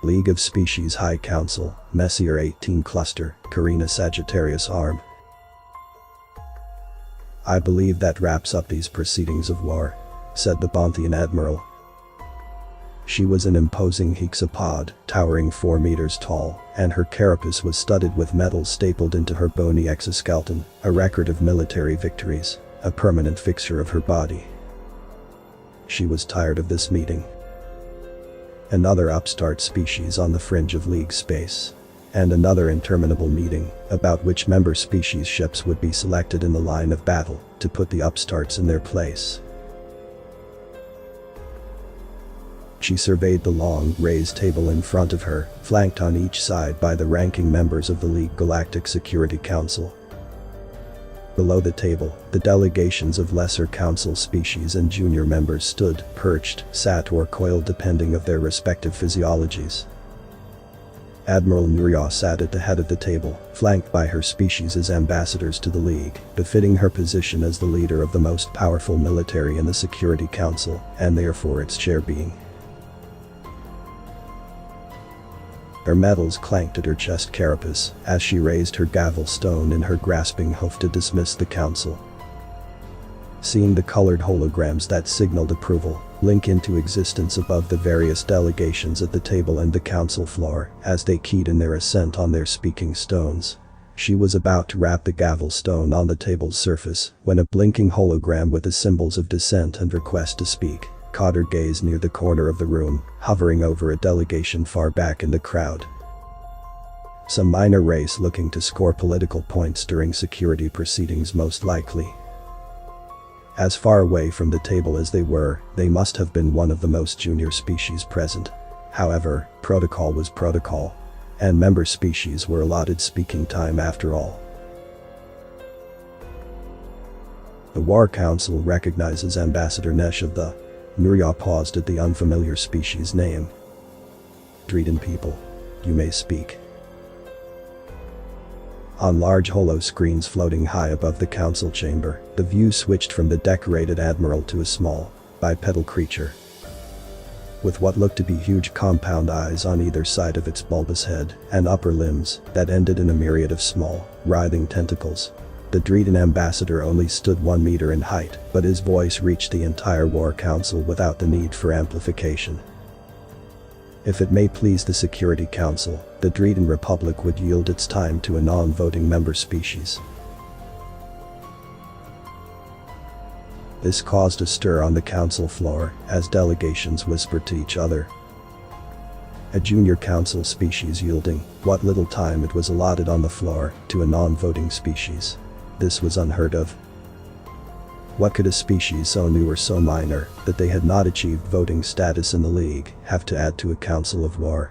League of Species High Council, Messier 18 Cluster, Carina Sagittarius Arm. I believe that wraps up these proceedings of war, said the Bonthian Admiral. She was an imposing hexapod, towering 4 meters tall, and her carapace was studded with metals stapled into her bony exoskeleton, a record of military victories, a permanent fixture of her body. She was tired of this meeting. Another upstart species on the fringe of League space. And another interminable meeting, about which member species ships would be selected in the line of battle, to put the upstarts in their place. She surveyed the long, raised table in front of her, flanked on each side by the ranking members of the League Galactic Security Council. Below the table, the delegations of lesser council species and junior members stood, perched, sat or coiled depending of their respective physiologies. Admiral Murias sat at the head of the table, flanked by her species as ambassadors to the League, befitting her position as the leader of the most powerful military in the Security Council, and therefore its chair being. Her metals clanked at her chest carapace as she raised her gavel stone in her grasping hoof to dismiss the council. Seeing the colored holograms that signaled approval blink into existence above the various delegations at the table and the council floor as they keyed in their assent on their speaking stones, she was about to wrap the gavel stone on the table's surface when a blinking hologram with the symbols of dissent and request to speak caught her gaze near the corner of the room, hovering over a delegation far back in the crowd. Some minor race looking to score political points during security proceedings most likely. As far away from the table as they were, they must have been one of the most junior species present. However, protocol was protocol, and member species were allotted speaking time after all. The War Council recognizes Ambassador Nesh of the Murias paused at the unfamiliar species name. Drieden people, you may speak. On large holo screens floating high above the council chamber, the view switched from the decorated admiral to a small, bipedal creature. With what looked to be huge compound eyes on either side of its bulbous head and upper limbs that ended in a myriad of small, writhing tentacles. The Drieden ambassador only stood 1 meter in height, but his voice reached the entire War Council without the need for amplification. If it may please the Security Council, the Drieden Republic would yield its time to a non-voting member species. This caused a stir on the council floor as delegations whispered to each other. A junior council species yielding what little time it was allotted on the floor to a non-voting species. This was unheard of. What could a species so new or so minor that they had not achieved voting status in the League have to add to a council of war?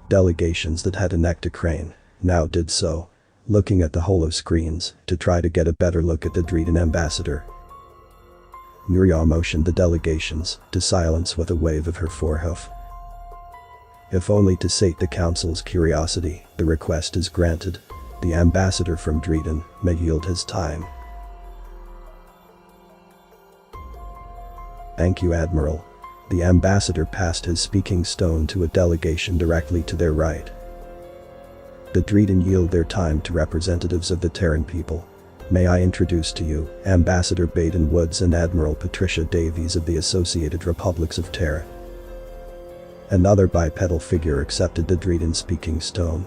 Delegations that had a neck to crane now did so, looking at the holo screens to try to get a better look at the Drieden ambassador. Murias motioned the delegations to silence with a wave of her forehoof. If only to sate the council's curiosity, the request is granted. The ambassador from Drieden may yield his time. Thank you, Admiral. The ambassador passed his speaking stone to a delegation directly to their right. The Drieden yield their time to representatives of the Terran people. May I introduce to you Ambassador Baden Woods and Admiral Patricia Davies of the Associated Republics of Terra. Another bipedal figure accepted the Drieden speaking stone.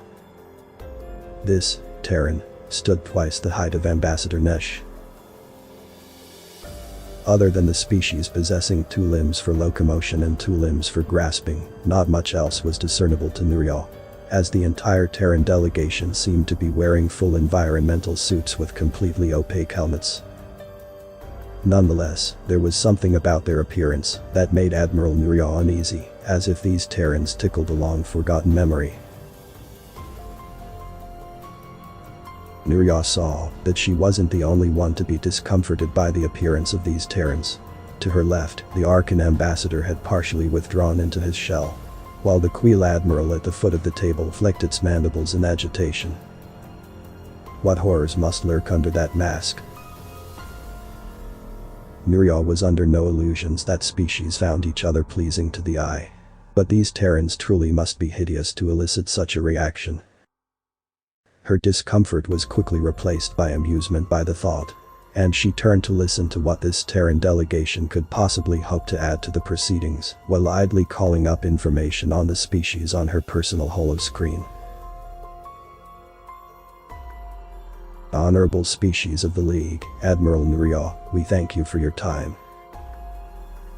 This Terran stood twice the height of Ambassador Nesh. Other than the species possessing 2 limbs for locomotion and 2 limbs for grasping, not much else was discernible to Murias, as the entire Terran delegation seemed to be wearing full environmental suits with completely opaque helmets. Nonetheless, there was something about their appearance that made Admiral Murias uneasy, as if these Terrans tickled a long-forgotten memory. Murias saw that she wasn't the only one to be discomforted by the appearance of these Terrans. To her left, the Arkan ambassador had partially withdrawn into his shell, while the Queel admiral at the foot of the table flicked its mandibles in agitation. What horrors must lurk under that mask? Murias was under no illusions that species found each other pleasing to the eye. But these Terrans truly must be hideous to elicit such a reaction. Her discomfort was quickly replaced by amusement by the thought, and she turned to listen to what this Terran delegation could possibly hope to add to the proceedings, while idly calling up information on the species on her personal holoscreen. Honorable species of the League, Admiral Murias, we thank you for your time.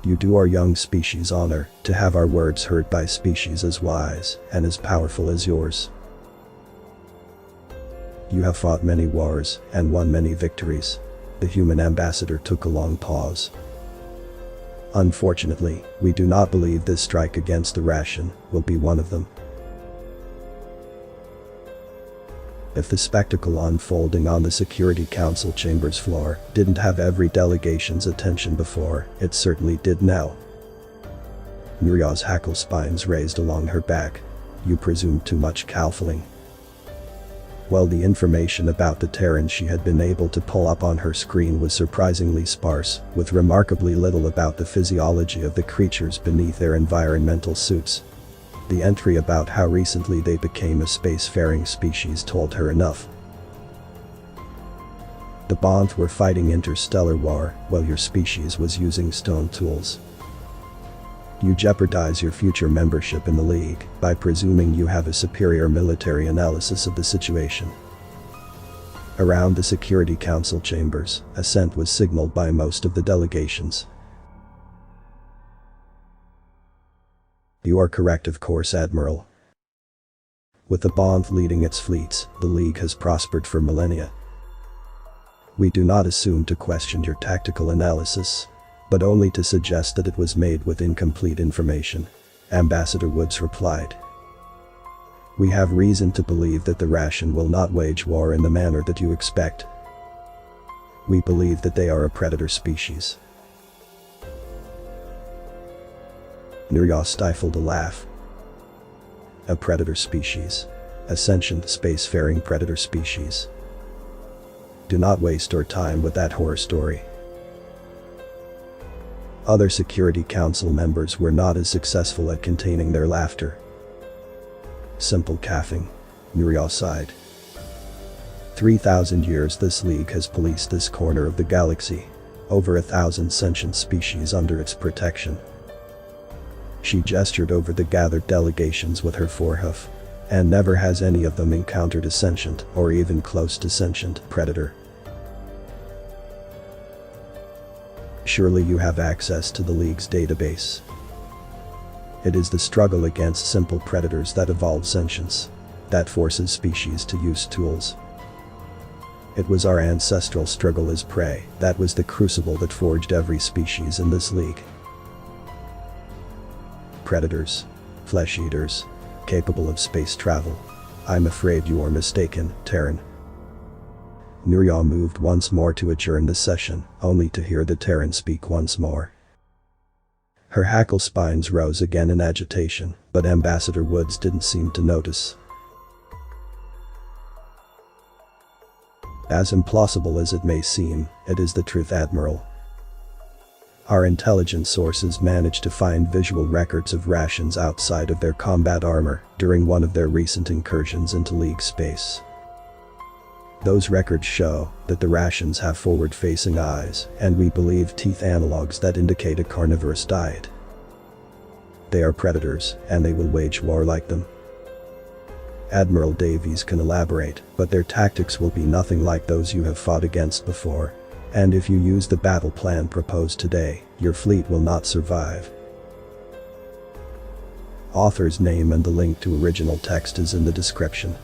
You do our young species honor to have our words heard by species as wise and as powerful as yours. You have fought many wars and won many victories. The human ambassador took a long pause. Unfortunately, we do not believe this strike against the ration will be one of them. If the spectacle unfolding on the Security Council chambers floor didn't have every delegation's attention before, it certainly did now. Murias' hackle spines raised along her back. You presumed too much, Calfling. While the information about the Terrans she had been able to pull up on her screen was surprisingly sparse, with remarkably little about the physiology of the creatures beneath their environmental suits. The entry about how recently they became a spacefaring species told her enough. The Bond were fighting interstellar war while your species was using stone tools. You jeopardize your future membership in the League by presuming you have a superior military analysis of the situation. Around the Security Council chambers, assent was signaled by most of the delegations. You are correct, of course, Admiral. With the Bond leading its fleets, the League has prospered for millennia. We do not assume to question your tactical analysis, but only to suggest that it was made with incomplete information, Ambassador Woods replied. We have reason to believe that the ration will not wage war in the manner that you expect. We believe that they are a predator species. Murias stifled a laugh. A predator species. A sentient spacefaring predator species. Do not waste our time with that horror story. Other Security Council members were not as successful at containing their laughter. Simple caffing, Murias sighed. 3,000 years this League has policed this corner of the galaxy, over 1,000 sentient species under its protection. She gestured over the gathered delegations with her forehoof, and never has any of them encountered a sentient or even close to sentient predator. Surely you have access to the League's database. It is the struggle against simple predators that evolved sentience, that forces species to use tools. It was our ancestral struggle as prey that was the crucible that forged every species in this League. Predators, flesh-eaters, capable of space travel. I'm afraid you are mistaken, Terran. Murias moved once more to adjourn the session, only to hear the Terran speak once more. Her hackle spines rose again in agitation, but Ambassador Woods didn't seem to notice. As implausible as it may seem, it is the truth, Admiral. Our intelligence sources managed to find visual records of rations outside of their combat armor during one of their recent incursions into League space. Those records show that the rations have forward-facing eyes, and we believe teeth analogs that indicate a carnivorous diet. They are predators, and they will wage war like them. Admiral Davies can elaborate, but their tactics will be nothing like those you have fought against before. And if you use the battle plan proposed today, your fleet will not survive. Author's name and the link to original text is in the description.